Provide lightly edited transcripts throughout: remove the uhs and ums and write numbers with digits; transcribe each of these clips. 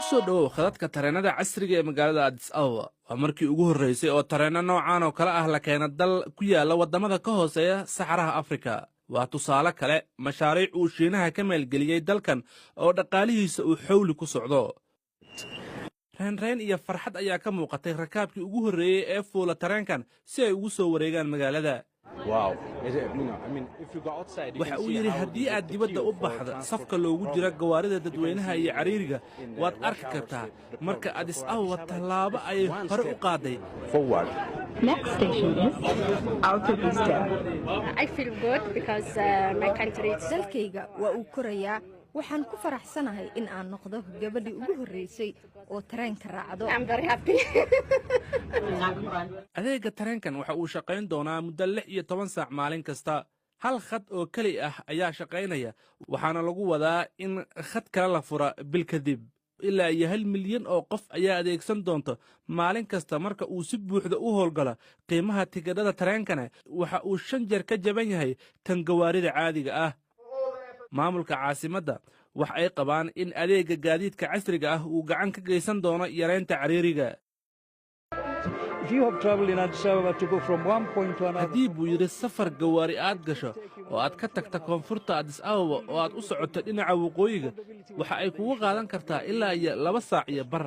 soo dhawow khadadka tareenada casriga ee magaalada Addis Ababa waa markii ugu horeysay oo tareeno noocan oo kale ah la keena dal ku yaala wadamada ka hooseeya saxaraha Afrika. waa tusaale kale mashaariic uu Shiinaha ka maalgeliyay dalkan oo dhaqaalihiisa uu xawli ku socdo. reen iyo farxad ayaa ka muuqatay rakaabkii ugu horeeyay ee fuula tareenkan si ay ugu soo wareegaan magaalada. waxa uu yidhi haddii aad dibadda u baxda safka loogu jira gawaarida dadweynaha iyo cariiriga waad arki kartaa marka Addis Ababa tallaabo ayay hore u qaaday. dalkayga waa uu korayaa. waxaan ku faraxsanahay in aan noqdo gabadhii ugu horeysay oo tareenka raacdo. adeega tareenkan waxa uu shaqayn doonaa muddo 16 saac maalin kasta. hal khad oo keli ah ayaa shaqaynaya waxaana lagu wadaa in khad kale la fura bil kadib. ilaa iyo 1 milyan oo qof ayaa adeegsan doonta maalin kasta marka uu si buuxda u howlgalo. qiimaha tigidhada tareenkana waxa uu 5 jeer ka jaban yahay tan gawaarida caadiga ah. maamulka caasimadda wax ay qabaan in adeega gaadiidka casriga ah uu gacan ka geysan doono yareynta cariiriga. haddii buu yidhi safar gawaari aad gasho oo aad ka tagta koonfurta Addis Ababa oo aad u socoto dhinaca waqooyiga waxa ay kugu qaadan kartaa ilaa iyo 2 saac iyo bar.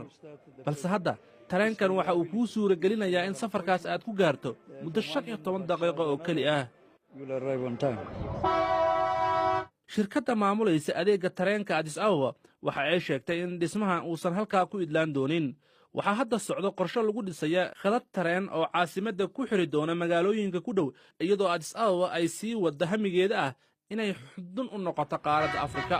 balse hadda tareenkan waxa uu kuu suura gelinayaa in safarkaas aad ku gaarto muddo 15 daqiiqo oo keli ah. shirkadda maamulaysa adeega tareenka Addis Ababa waxa ay sheegtay in dhismaha uusan halkaa ku idlaan doonin. waxaa hadda socdo qorshe lagu dhisaya khadad tareen oo caasimadda ku xiri doona magaalooyinka ku dhow iyadoo Addis Ababa ay sii wadda hamigeeda ah inay xudun u noqoto qaaradda Afrika.